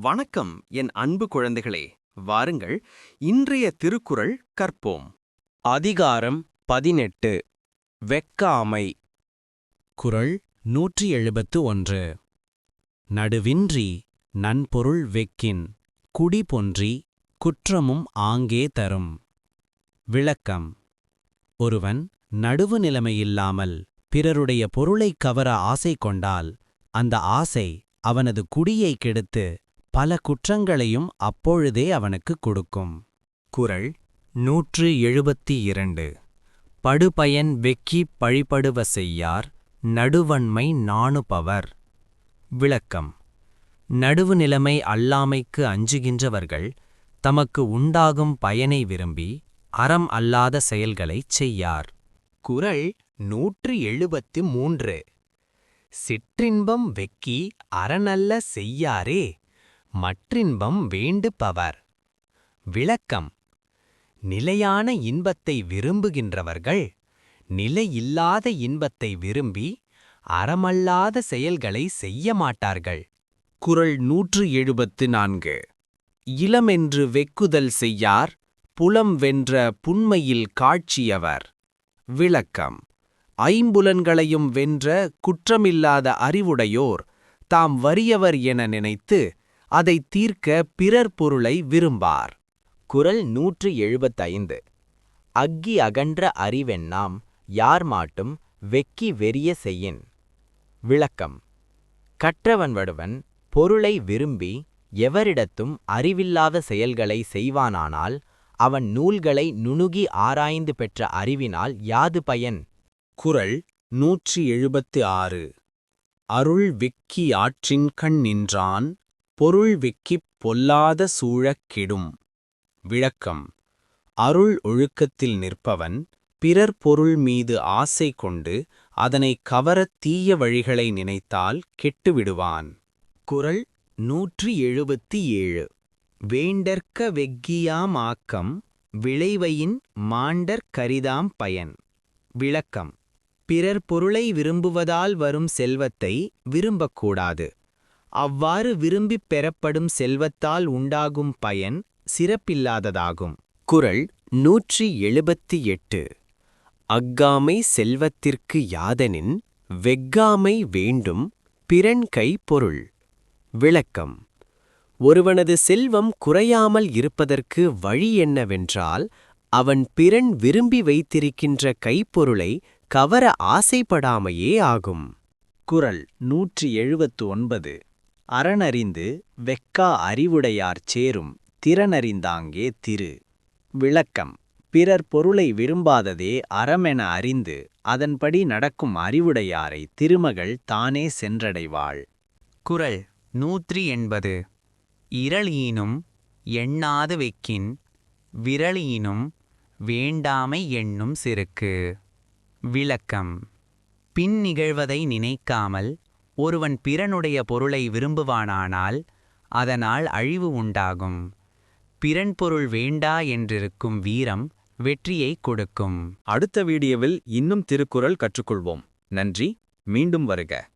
வணக்கம் என் அன்பு குழந்தைகளே, வாருங்கள் இன்றைய திருக்குறள் கற்போம். அதிகாரம் 18 வெக்காமை. குறள் 171. நடுவின்றி நன்பொருள் வெக்கின் குடிபொன்றி குற்றமும் ஆங்கே தரும். விளக்கம். ஒருவன் நடுவு நிலைமையில்லாமல் பிறருடைய பொருளைக் கவர ஆசை கொண்டால் அந்த ஆசை அவனது குடியை கெடுத்து பல குற்றங்களையும் அப்பொழுதே அவனுக்குக் கொடுக்கும். குறள் 172. படுபயன் வெக்கிப் பழிபடுவ செய்யார் நடுவன்மை நாணுபவர். விளக்கம். நடுவு நிலைமை அல்லாமைக்கு அஞ்சுகின்றவர்கள் தமக்கு உண்டாகும் பயனை விரும்பி அறம் அல்லாத செயல்களைச் செய்யார். குறள் 173. சிற்றின்பம் வெக்கி அறனல்ல செய்யாரே மற்றின்பம் வேண்டுபவர். விளக்கம். நிலையான இன்பத்தை விரும்புகின்றவர்கள் நிலையில்லாத இன்பத்தை விரும்பி அறமல்லாத செயல்களை செய்ய மாட்டார்கள். குறள் 174. இளமென்று வெக்குதல் செய்யார் புலம் வென்ற புன்மையில் காட்சியவர். விளக்கம். ஐம்புலன்களையும் வென்ற குற்றமில்லாத அறிவுடையோர் தாம் வறியவர் என நினைத்து அதை தீர்க்க பிறர் பொருளை விரும்பார். குறள் 175. அக்கி அகன்ற அறிவெண்ணாம் யார் மாட்டும் வெக்கி வெறிய செய்யின். விளக்கம். கற்றவன் வடுவன் பொருளை விரும்பி எவரிடத்தும் அறிவில்லாத செயல்களை செய்வானானால் அவன் நூல்களை நுணுகி ஆராய்ந்து பெற்ற அறிவினால் யாது பயன்? குறள் 176. அருள் வெக்கி ஆற்றின் கண் நின்றான் பொருள் வெக்கிப் பொல்லாத சூழக் கெடும். விளக்கம். அருள் ஒழுக்கத்தில் நிற்பவன் பிறர் பொருள் மீது ஆசை கொண்டு அதனை கவரத் தீய வழிகளை நினைத்தால் கெட்டுவிடுவான். குறள் 177. வேண்டற்க வெக்கியாம் ஆக்கம் விளைவையின் மாண்டற் கரிதாம் பயன். விளக்கம். பிறர் பொருளை விரும்புவதால் வரும் செல்வத்தை விரும்பக்கூடாது. அவ்வாறு விரும்பிப் பெறப்படும் செல்வத்தால் உண்டாகும் பயன் சிறப்பில்லாததாகும். குறள் 178. அக்காமை செல்வத்திற்கு யாதெனின் வெக்காமை வேண்டும் பிறன்கை பொருள். விளக்கம். ஒருவனது செல்வம் குறையாமல் இருப்பதற்கு வழி என்னவென்றால் அவன் பிறன் விரும்பி வைத்திருக்கின்ற கைப்பொருளை கவர ஆசைப்படாமையே ஆகும். குறள் 179. அறனறிந்து வெக்கா அறிவுடையார் சேரும் திறனறிந்தாங்கே திரு. விளக்கம். பிறர் பொருளை விரும்பாததே அறமென அறிந்து அதன்படி நடக்கும் அறிவுடையாரை திருமகள் தானே சென்றடைவாள். குறள் 180. இரளீனும் எண்ணாது வெக்கின் விரளீனும் வேண்டாமை எண்ணும் செருக்கு. விளக்கம். பின் நிகழ்வதை நினைக்காமல் ஒருவன் பிறனுடைய பொருளை விரும்புவானானால் அதனால் அழிவு உண்டாகும். பிறன் பொருள் வேண்டா என்றிருக்கும் வீரம் வெற்றியை கொடுக்கும். அடுத்த வீடியோவில் இன்னும் திருக்குறள் கற்றுக்கொள்வோம். நன்றி. மீண்டும் வருக.